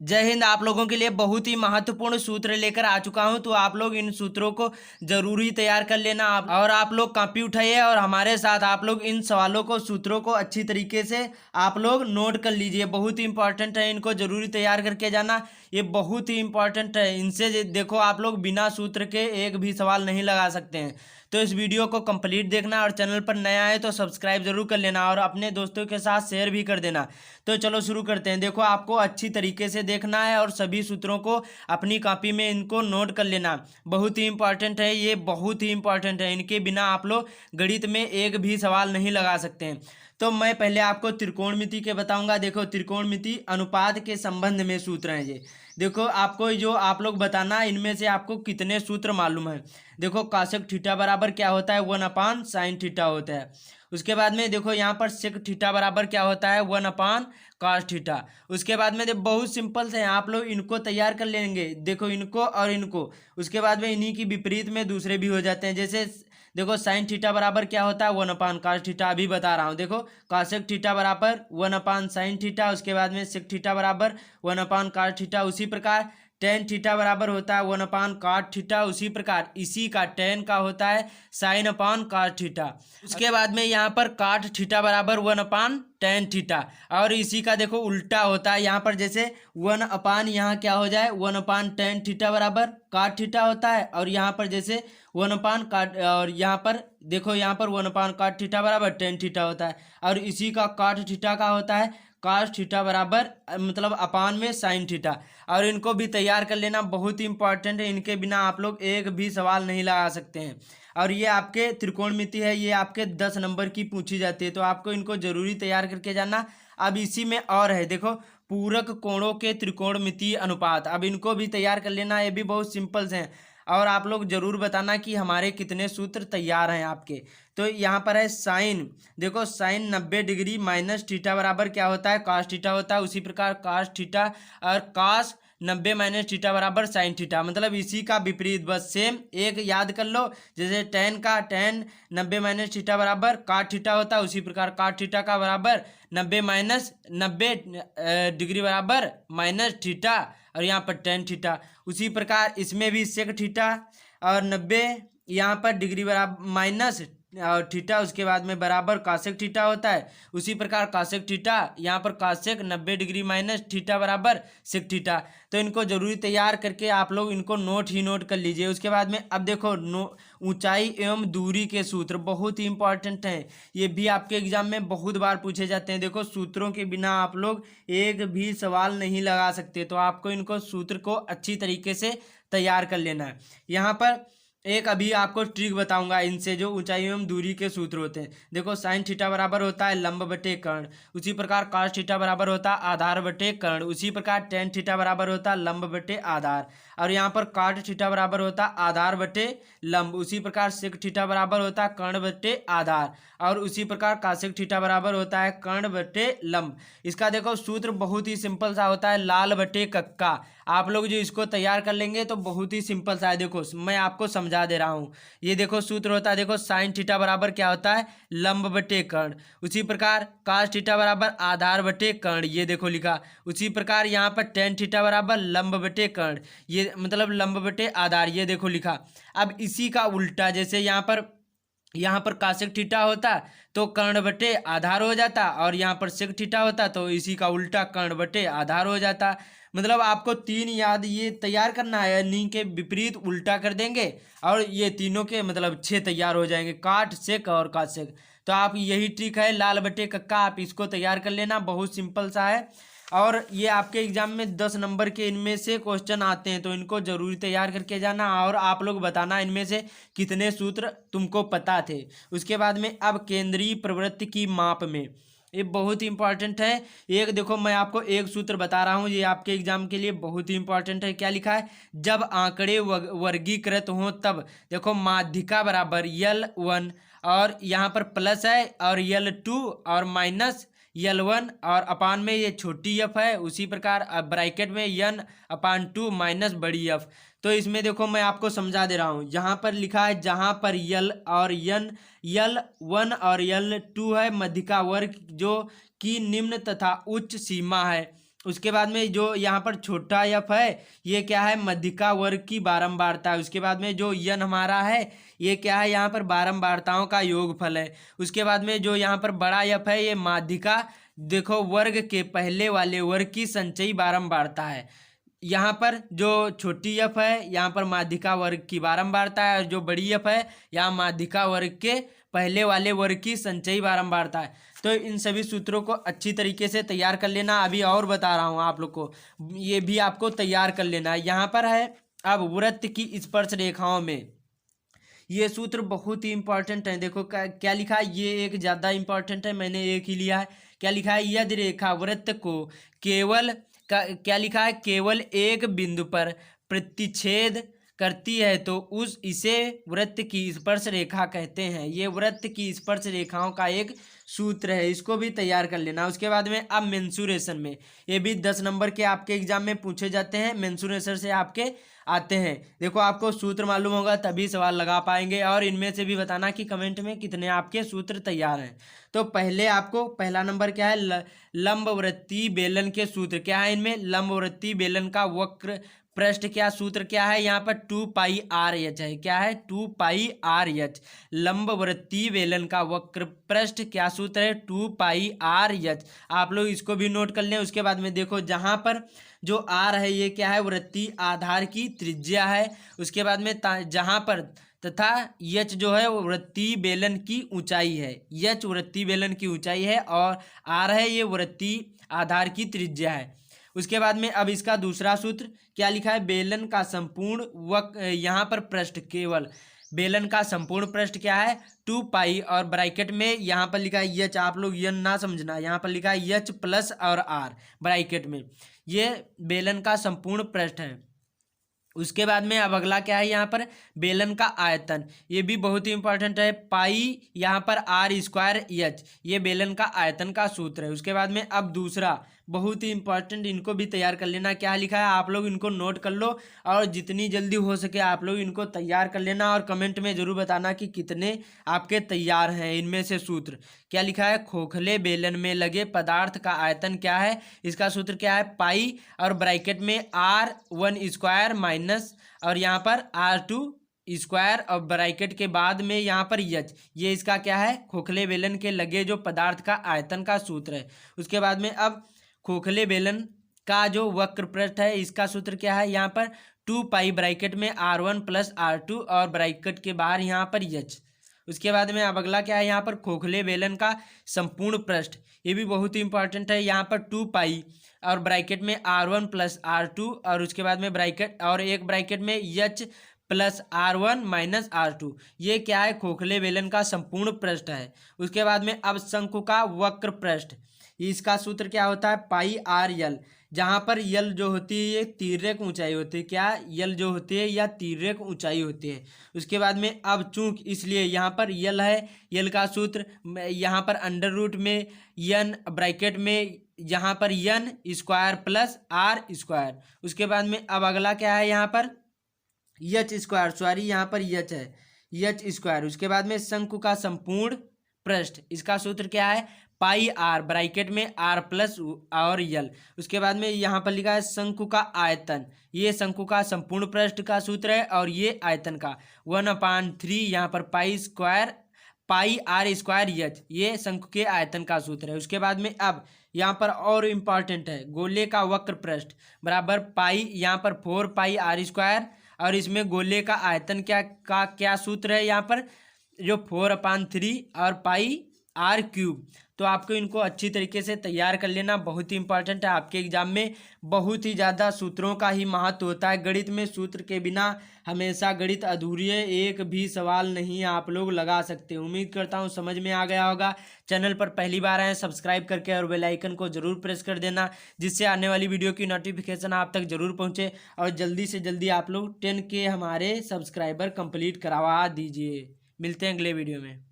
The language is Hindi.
जय हिंद। आप लोगों के लिए बहुत ही महत्वपूर्ण सूत्र लेकर आ चुका हूं, तो आप लोग इन सूत्रों को जरूरी तैयार कर लेना। और आप लोग कॉपी उठाइए और हमारे साथ आप लोग इन सवालों को, सूत्रों को अच्छी तरीके से आप लोग नोट कर लीजिए। बहुत ही इंपॉर्टेंट है, इनको जरूरी तैयार करके जाना। ये बहुत ही इंपॉर्टेंट है। इनसे देखो, आप लोग बिना सूत्र के एक भी सवाल नहीं लगा सकते हैं। तो इस वीडियो को कंप्लीट देखना और चैनल पर नया है तो सब्सक्राइब जरूर कर लेना और अपने दोस्तों के साथ शेयर भी कर देना। तो चलो शुरू करते हैं। देखो, आपको अच्छी तरीके से देखना है और सभी सूत्रों को अपनी कॉपी में इनको नोट कर लेना। बहुत ही इंपॉर्टेंट है, ये बहुत ही इंपॉर्टेंट है। इनके बिना आप लोग गणित में एक भी सवाल नहीं लगा सकते हैं। तो मैं पहले आपको त्रिकोणमिति के बताऊंगा। देखो, त्रिकोणमिति अनुपात के संबंध में सूत्र हैं ये। देखो, आपको जो आप लोग बताना, इनमें से आपको कितने सूत्र मालूम है। देखो, कासेक थीटा बराबर क्या होता है, 1/sin थीटा होता है। उसके बाद में देखो, यहाँ पर सेक थीटा बराबर क्या होता है, 1/cos थीटा। उसके बाद में बहुत सिंपल से हैं, आप लोग इनको तैयार कर लेंगे। देखो, इनको और इनको, उसके बाद में इन्हीं की विपरीत में दूसरे भी हो जाते हैं। जैसे देखो, साइन थीटा बराबर क्या होता है, 1/cos थीटा। अभी बता रहा हूँ। देखो, कासेक थीटा बराबर 1/sin थीटा। उसके बाद में सेक थीटा बराबर 1/cos थीटा। उसी प्रकार टेन थीटा बराबर होता है 1/cot थीटा। उसी प्रकार इसी का टेन का होता है sin/cos थीटा। उसके बाद में यहाँ पर cot थीटा बराबर 1/tan थीटा। और इसी का देखो उल्टा होता है। यहाँ पर जैसे 1/ यहाँ क्या हो जाए, 1/tan थीटा बराबर cot थीटा होता है। और यहाँ पर जैसे 1/cot, और यहाँ पर देखो, यहाँ पर 1/cot थीटा बराबर tan थीटा होता है। और इसी का cot थीटा का होता है cos थीटा बराबर मतलब अपान में sin थीटा। और इनको भी तैयार कर लेना, बहुत ही इंपॉर्टेंट है। इनके बिना आप लोग एक भी सवाल नहीं लगा सकते हैं। और ये आपके त्रिकोणमिति है, ये आपके 10 नंबर की पूछी जाती है, तो आपको इनको जरूरी तैयार करके जाना। अब इसी में और है, देखो, पूरक कोणों के त्रिकोणमितीय अनुपात। अब इनको भी तैयार कर लेना, ये भी बहुत सिंपल से हैं। और आप लोग जरूर बताना कि हमारे कितने सूत्र तैयार हैं आपके। तो यहाँ पर है साइन। देखो, साइन 90 डिग्री माइनस थीटा बराबर क्या होता है, cos थीटा होता है। उसी प्रकार cos थीटा और cos 90 माइनस थीटा बराबर साइन थीटा, मतलब इसी का विपरीत, बस सेम एक याद कर लो। जैसे टेन का टेन 90 माइनस थीटा बराबर cot थीटा होता है। उसी प्रकार cot थीटा का बराबर 90 माइनस 90 डिग्री बराबर माइनस थीटा। और यहाँ पर टेन थीटा। उसी प्रकार इसमें भी सेक थीटा और 90 यहाँ पर डिग्री बराबर माइनस और थीटा, उसके बाद में बराबर कासेक थीटा होता है। उसी प्रकार कासेक थीटा, यहाँ पर कासेक 90 डिग्री माइनस थीटा बराबर सेक थीटा। तो इनको जरूरी तैयार करके आप लोग इनको नोट ही नोट कर लीजिए। उसके बाद में अब देखो, ऊंचाई एवं दूरी के सूत्र बहुत ही इंपॉर्टेंट हैं। ये भी आपके एग्जाम में बहुत बार पूछे जाते हैं। देखो, सूत्रों के बिना आप लोग एक भी सवाल नहीं लगा सकते, तो आपको इनको सूत्र को अच्छी तरीके से तैयार कर लेना है। यहाँ पर एक अभी आपको ट्रिक बताऊंगा, इनसे जो ऊंचाई एवं दूरी के सूत्र होते हैं। देखो, साइन थीटा बराबर होता है लंब बटे कर्ण। उसी प्रकार cos थीटा बराबर होता है आधार बटे कर्ण। उसी प्रकार टेन थीटा बराबर होता है लंब बटे आधार। और यहाँ पर cot थीटा बराबर होता है आधार बटे लंब। उसी प्रकार सेक थीटा बराबर होता है कर्ण बटे आधार। और उसी प्रकार कासेक थीटा बराबर होता है कर्ण बटे लंब। इसका देखो सूत्र बहुत ही सिंपल सा होता है, लाल बटे कक्का। आप लोग जो इसको तैयार कर लेंगे तो बहुत ही सिंपल सा है। देखो, मैं आपको समझा दे रहा हूँ। ये देखो सूत्र होता है, देखो, साइन थीटा बराबर क्या होता है, लंब बटे कर्ण। उसी प्रकार cos थीटा बराबर आधार बटे कर्ण, ये देखो लिखा। उसी प्रकार यहाँ पर टेन थीटा बराबर लंब बटे कर्ण, ये मतलब लंब बटे आधार, ये देखो लिखा। अब इसी का उल्टा, जैसे यहाँ पर कासेक थीटा होता तो कर्ण बटे आधार हो जाता, और यहाँ पर सेक थीटा होता तो इसी का उल्टा कर्ण बटे आधार हो जाता। मतलब आपको तीन याद ये तैयार करना है, इन्हीं के विपरीत उल्टा कर देंगे और ये तीनों के मतलब 6 तैयार हो जाएंगे, काट सेक और कासेक। तो आप यही ट्रिक है, लाल बटे कक्का, आप इसको तैयार कर लेना, बहुत सिंपल सा है। और ये आपके एग्जाम में 10 नंबर के इनमें से क्वेश्चन आते हैं, तो इनको जरूरी तैयार करके जाना और आप लोग बताना इनमें से कितने सूत्र तुमको पता थे। उसके बाद में अब केंद्रीय प्रवृत्ति की माप में, ये बहुत ही इंपॉर्टेंट है। एक देखो, मैं आपको एक सूत्र बता रहा हूँ, ये आपके एग्जाम के लिए बहुत ही इंपॉर्टेंट है। क्या लिखा है, जब आंकड़े वर्गीकृत हों तब देखो, माध्यिका बराबर L1 और यहाँ पर प्लस है और L2 और माइनस L1 और अपान में ये छोटी एफ है। उसी प्रकार ब्रैकेट में N/2 माइनस बड़ी एफ। तो इसमें देखो, मैं आपको समझा दे रहा हूँ। यहाँ पर लिखा है, जहाँ पर L और N, L1 और L2 है मध्यिका वर्ग जो कि निम्न तथा उच्च सीमा है। उसके बाद में जो यहाँ पर छोटा यफ है ये क्या है, मध्यिका वर्ग की बारंबारता है। उसके बाद में जो यन हमारा है ये क्या है, यहाँ पर बारंबारताओं का योगफल है। उसके बाद में जो यहाँ पर बड़ा यफ है ये माध्यिका देखो वर्ग के पहले वाले वर्ग की संचयी बारंबारता है। यहाँ पर जो छोटी यफ है यहाँ पर माध्यिका वर्ग की बारंबारता है, और जो बड़ी यफ है यहाँ माध्यिका वर्ग के पहले वाले वर्ग की संचयी बारंबारता है। तो इन सभी सूत्रों को अच्छी तरीके से तैयार कर लेना। अभी और बता रहा हूँ आप लोग को, ये भी आपको तैयार कर लेना है। यहाँ पर है अब वृत्त की स्पर्श रेखाओं में ये सूत्र बहुत ही इंपॉर्टेंट है। देखो क्या लिखा है, ये एक ज़्यादा इंपॉर्टेंट है, मैंने एक ही लिया है। क्या लिखा है, यदि रेखा वृत्त को केवल क्या लिखा है, केवल एक बिंदु पर प्रतिच्छेद करती है तो इसे वृत्त की स्पर्श रेखा कहते हैं। ये वृत्त की स्पर्श रेखाओं का एक सूत्र है, इसको भी तैयार कर लेना। उसके बाद में अब मेंसुरेशन में ये भी 10 नंबर के आपके एग्जाम में पूछे जाते हैं, मेंसुरेशन से आपके आते हैं। देखो आपको सूत्र मालूम होगा तभी सवाल लगा पाएंगे, और इनमें से भी बताना कि कमेंट में कितने आपके सूत्र तैयार हैं। तो पहले आपको पहला नंबर क्या है, लंबवृत्तीय बेलन के सूत्र क्या है। इनमें लंबवृत्तीय बेलन का वक्र पृष्ठ क्या सूत्र क्या है, यहाँ पर 2πr(h) है। क्या है, 2πr(h). लंबवृत्तीय बेलन का वक्र पृष्ठ क्या सूत्र है, 2πr(h). आप लोग इसको भी नोट कर लें। उसके बाद में देखो जहाँ पर जो आर है ये क्या है, वृत्तीय आधार की त्रिज्या है। उसके बाद में जहाँ पर तथा यच जो है वो वृत्तीय बेलन की ऊंचाई है। यच वृत्तीय बेलन की ऊंचाई है और आर है ये वृत्तीय आधार की त्रिज्या है। उसके बाद में अब इसका दूसरा सूत्र क्या लिखा है, बेलन का संपूर्ण यहाँ पर पृष्ठ, केवल बेलन का संपूर्ण पृष्ठ क्या है, 2π और ब्रैकेट में यहाँ पर लिखा है यच। आप लोग यन ना समझना, यहाँ पर लिखा है यच प्लस और आर ब्रैकेट में, ये बेलन का संपूर्ण पृष्ठ है। उसके बाद में अब अगला क्या है, यहाँ पर बेलन का आयतन, ये भी बहुत ही इंपॉर्टेंट है। पाई यहाँ पर r²h, ये बेलन का आयतन का सूत्र है। उसके बाद में अब दूसरा बहुत ही इंपॉर्टेंट, इनको भी तैयार कर लेना। क्या लिखा है आप लोग इनको नोट कर लो, और जितनी जल्दी हो सके आप लोग इनको तैयार कर लेना, और कमेंट में ज़रूर बताना कि कितने आपके तैयार हैं इनमें से सूत्र। क्या लिखा है, खोखले बेलन में लगे पदार्थ का आयतन क्या है, इसका सूत्र क्या है, पाई और ब्रैकेट में r1² माइनस और यहाँ पर r2² और ब्रैकेट के बाद में यहाँ पर यच, ये इसका क्या है, खोखले बेलन के लगे जो पदार्थ का आयतन का सूत्र है। उसके बाद में अब खोखले बेलन का जो वक्र पृष्ठ है इसका सूत्र क्या है, यहाँ पर 2π ब्रैकेट में r1 प्लस r2 और ब्रैकेट के बाहर यहाँ पर यच। उसके बाद में अब अगला क्या है, यहाँ पर खोखले बेलन का संपूर्ण पृष्ठ, ये भी बहुत ही इंपॉर्टेंट है। यहाँ पर 2π और ब्रैकेट में r1 प्लस r2 और उसके बाद में ब्रैकेट और एक ब्रैकेट में यच प्लस r1 माइनस r2, ये क्या है, खोखले बेलन का संपूर्ण पृष्ठ है। उसके बाद में अब शंकु का वक्र पृष्ठ, इसका सूत्र क्या होता है, πr(l), जहाँ पर यल जो होती है ये तिर्यक ऊंचाई होती है। क्या, यल जो होती है या तिर्यक ऊंचाई होती है। उसके बाद में अब चूंकि इसलिए यहाँ पर यल है, यल का सूत्र यहाँ पर अंडर रूट में यन ब्रैकेट में यहाँ पर n² प्लस r²। उसके बाद में अब अगला क्या है, यहाँ पर h², सॉरी यहाँ पर यच है, h²। उसके बाद में शंकु का संपूर्ण पृष्ठ, इसका सूत्र क्या है, πr ब्रैकेट में r प्लस और यल। उसके बाद में यहाँ पर लिखा है शंकु का आयतन, ये शंकु का संपूर्ण पृष्ठ का सूत्र है, और ये आयतन का 1/3 यहाँ पर πr²h, ये शंकु के आयतन का सूत्र है। उसके बाद में अब यहाँ पर और इम्पॉर्टेंट है, गोले का वक्र पृष्ठ बराबर पाई यहाँ पर 4πr², और इसमें गोले का आयतन क्या सूत्र है, यहाँ पर जो 4/3 और πr³ तो आपको इनको अच्छी तरीके से तैयार कर लेना, बहुत ही इंपॉर्टेंट है। आपके एग्जाम में बहुत ही ज़्यादा सूत्रों का ही महत्व होता है। गणित में सूत्र के बिना हमेशा गणित अधूरी है, एक भी सवाल नहीं आप लोग लगा सकते। उम्मीद करता हूँ समझ में आ गया होगा। चैनल पर पहली बार आए सब्सक्राइब करके और बेल आइकन को ज़रूर प्रेस कर देना, जिससे आने वाली वीडियो की नोटिफिकेशन आप तक ज़रूर पहुँचे, और जल्दी से जल्दी आप लोग 10K हमारे सब्सक्राइबर कंप्लीट करवा दीजिए। मिलते हैं अगले वीडियो में।